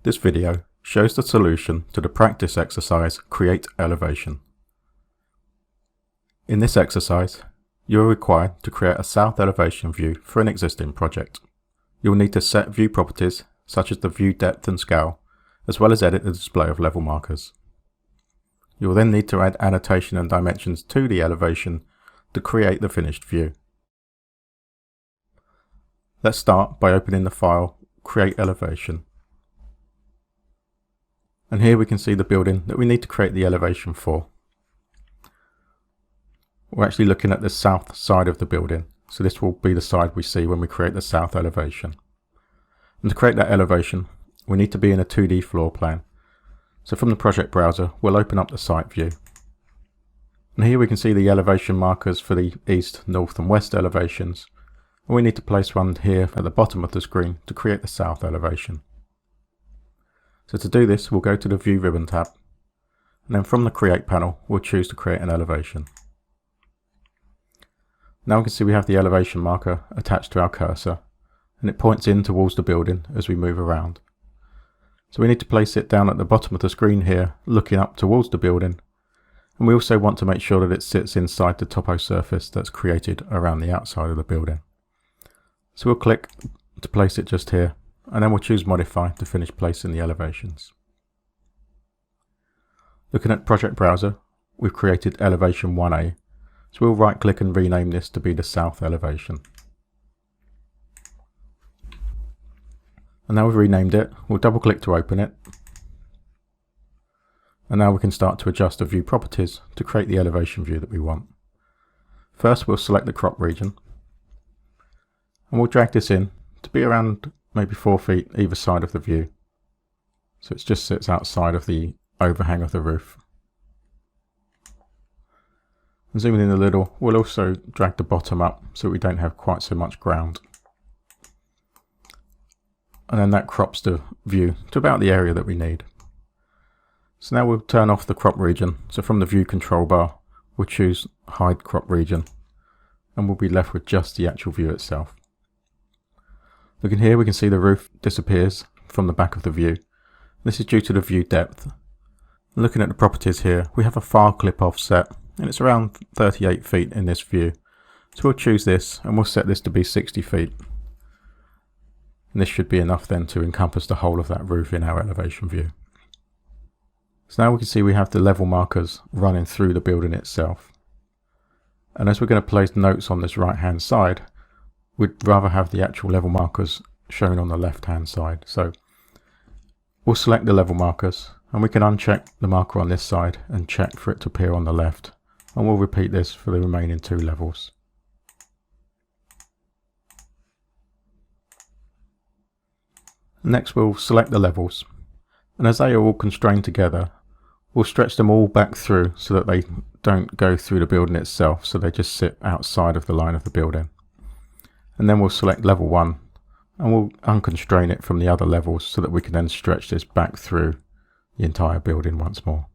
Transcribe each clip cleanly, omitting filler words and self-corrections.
This video shows the solution to the practice exercise Create Elevation. In this exercise, you are required to create a south elevation view for an existing project. You will need to set view properties such as the view depth and scale, as well as edit the display of level markers. You will then need to add annotation and dimensions to the elevation to create the finished view. Let's start by opening the file Create Elevation. And here we can see the building that we need to create the elevation for. We're actually looking at the south side of the building, so this will be the side we see when we create the south elevation. And to create that elevation, we need to be in a 2D floor plan. So from the project browser, we'll open up the site view. And here we can see the elevation markers for the east, north and west elevations. And we need to place one here at the bottom of the screen to create the south elevation. So to do this, we'll go to the View ribbon tab, and then from the Create panel, we'll choose to create an elevation. Now we can see we have the elevation marker attached to our cursor, and it points in towards the building as we move around. So we need to place it down at the bottom of the screen here, looking up towards the building, and we also want to make sure that it sits inside the topo surface that's created around the outside of the building. So we'll click to place it just here, and then we'll choose Modify to finish placing the elevations. Looking at Project Browser, we've created Elevation 1A, so we'll right click and rename this to be the South Elevation. And now we've renamed it, we'll double click to open it. And now we can start to adjust the view properties to create the elevation view that we want. First we'll select the crop region, and we'll drag this in to be around maybe 4 feet either side of the view. So it just sits outside of the overhang of the roof. And zooming in a little, we'll also drag the bottom up so we don't have quite so much ground. And then that crops the view to about the area that we need. So now we'll turn off the crop region. So from the view control bar, we'll choose Hide Crop Region, and we'll be left with just the actual view itself. Looking here, we can see the roof disappears from the back of the view. This is due to the view depth. Looking at the properties here, we have a file clip offset, and it's around 38 feet in this view. So we'll choose this, and we'll set this to be 60 feet. And this should be enough then to encompass the whole of that roof in our elevation view. So now we can see we have the level markers running through the building itself. And as we're going to place notes on this right hand side, we'd rather have the actual level markers shown on the left hand side. So we'll select the level markers, and we can uncheck the marker on this side and check for it to appear on the left. And we'll repeat this for the remaining 2 levels. Next we'll select the levels, and as they are all constrained together, we'll stretch them all back through so that they don't go through the building itself, so they just sit outside of the line of the building. And then we'll select level 1, and we'll unconstrain it from the other levels so that we can then stretch this back through the entire building once more.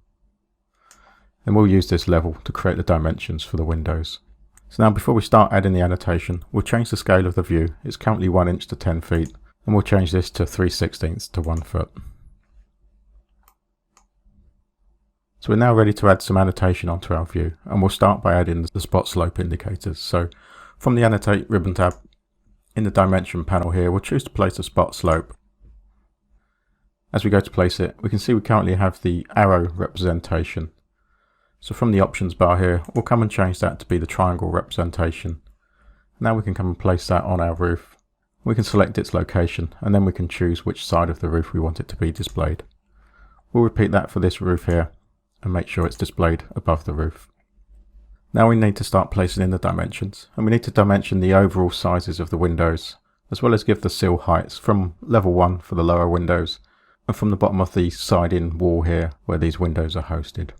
And we'll use this level to create the dimensions for the windows. So now before we start adding the annotation, we'll change the scale of the view. It's currently 1 inch to 10 feet, and we'll change this to 3/16 to 1 foot. So we're now ready to add some annotation onto our view, and we'll start by adding the spot slope indicators. So from the Annotate ribbon tab, in the Dimension panel here, we'll choose to place a spot slope. As we go to place it, we can see we currently have the arrow representation. So from the options bar here, we'll come and change that to be the triangle representation. Now we can come and place that on our roof. We can select its location, and then we can choose which side of the roof we want it to be displayed. We'll repeat that for this roof here, and make sure it's displayed above the roof. Now we need to start placing in the dimensions, and we need to dimension the overall sizes of the windows, as well as give the sill heights from level 1 for the lower windows, and from the bottom of the side-in wall here where these windows are hosted.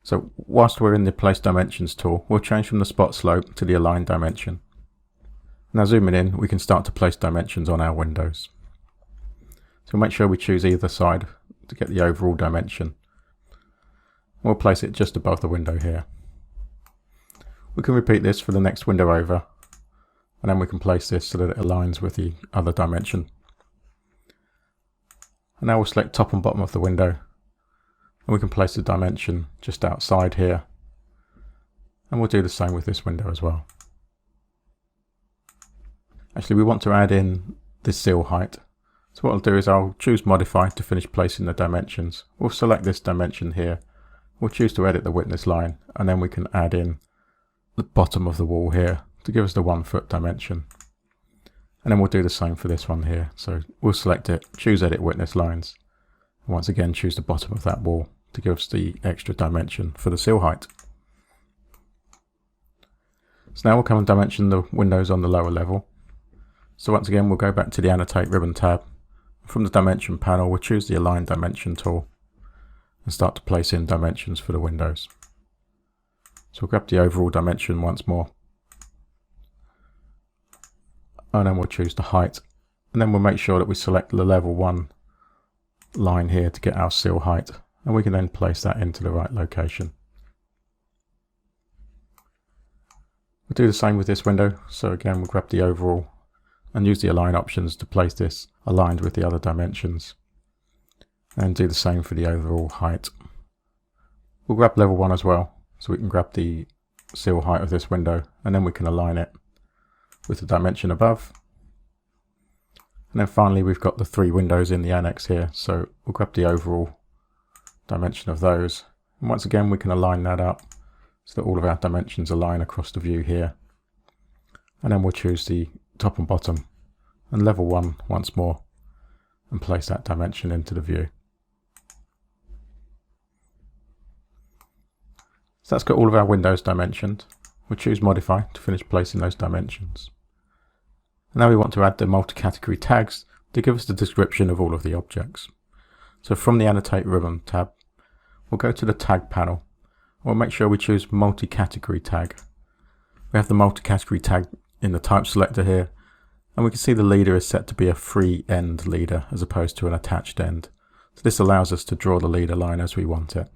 So whilst we're in the Place Dimensions tool, we'll change from the spot slope to the Align dimension. Now zooming in, we can start to place dimensions on our windows. So make sure we choose either side to get the overall dimension. We'll place it just above the window here. We can repeat this for the next window over, and then we can place this so that it aligns with the other dimension. And now we'll select top and bottom of the window, and we can place the dimension just outside here, and we'll do the same with this window as well. Actually, we want to add in this sill height, so what I'll do is I'll choose modify to finish placing the dimensions. We'll select this dimension here, we'll choose to edit the witness line, and then we can add in the bottom of the wall here to give us the 1 foot dimension. And then we'll do the same for this one here. So we'll select it, choose edit witness lines, and once again choose the bottom of that wall to give us the extra dimension for the sill height. So now we'll come and dimension the windows on the lower level. So once again we'll go back to the annotate ribbon tab. From the dimension panel we'll choose the align dimension tool and start to place in dimensions for the windows. So we'll grab the overall dimension once more, and then we'll choose the height, and then we'll make sure that we select the level 1 line here to get our sill height, and we can then place that into the right location. We'll do the same with this window. So again we'll grab the overall and use the align options to place this aligned with the other dimensions, and do the same for the overall height. We'll grab level 1 as well, so we can grab the sill height of this window, and then we can align it with the dimension above. And then finally we've got the 3 windows in the annex here, so we'll grab the overall dimension of those, and once again we can align that up so that all of our dimensions align across the view here. And then we'll choose the top and bottom and level 1 once more and place that dimension into the view. So that's got all of our windows dimensioned. We'll choose modify to finish placing those dimensions. Now we want to add the multi-category tags to give us the description of all of the objects. So from the annotate ribbon tab, we'll go to the tag panel. We'll make sure we choose multi-category tag. We have the multi-category tag in the type selector here, and we can see the leader is set to be a free end leader as opposed to an attached end. So this allows us to draw the leader line as we want it.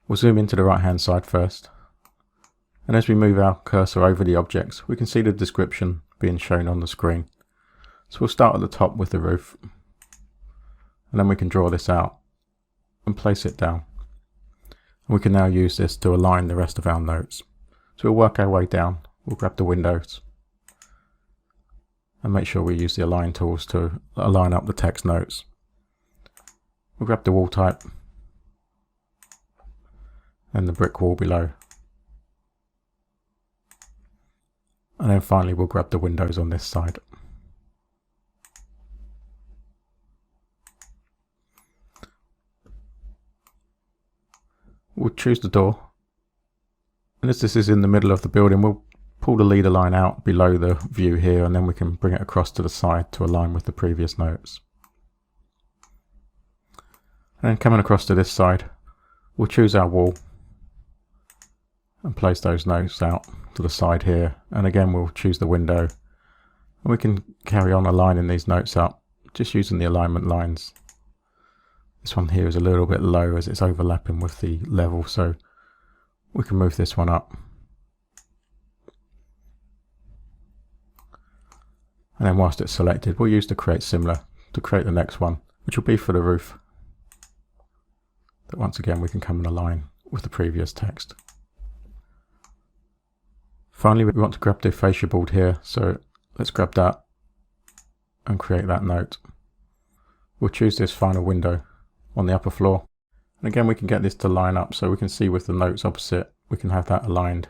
We'll zoom into the right hand side first. And as we move our cursor over the objects, we can see the description being shown on the screen. So we'll start at the top with the roof, and then we can draw this out and place it down. And we can now use this to align the rest of our notes. So we'll work our way down, we'll grab the windows, and make sure we use the align tools to align up the text notes. We'll grab the wall type, and the brick wall below. And then finally we'll grab the windows on this side. We'll choose the door, and as this is in the middle of the building, we'll pull the leader line out below the view here, and then we can bring it across to the side to align with the previous notes. And then coming across to this side, we'll choose our wall and place those notes out to the side here, and again we'll choose the window, and we can carry on aligning these notes up just using the alignment lines. This one here is a little bit low as it's overlapping with the level, so we can move this one up. And then whilst it's selected, we'll use the create similar to create the next one, which will be for the roof. That once again we can come and align with the previous text. Finally, we want to grab the fascia board here, so let's grab that and create that note. We'll choose this final window on the upper floor, and again we can get this to line up so we can see with the notes opposite, we can have that aligned.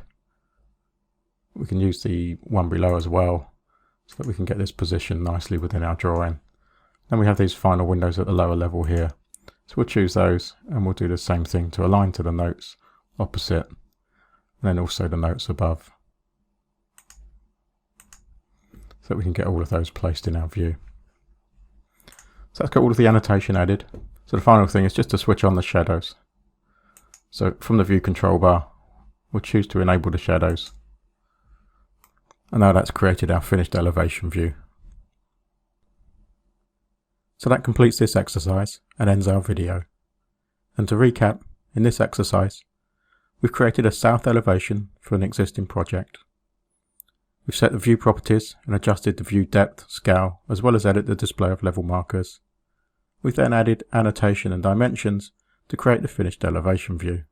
We can use the one below as well so that we can get this positioned nicely within our drawing. Then we have these final windows at the lower level here, so we'll choose those and we'll do the same thing to align to the notes opposite, and then also the notes above, so that we can get all of those placed in our view. So that's got all of the annotation added. So the final thing is just to switch on the shadows. So from the view control bar, we'll choose to enable the shadows. And now that's created our finished elevation view. So that completes this exercise and ends our video. And to recap, in this exercise, we've created a south elevation for an existing project. We've set the view properties and adjusted the view depth, scale, as well as edit the display of level markers. We've then added annotation and dimensions to create the finished elevation view.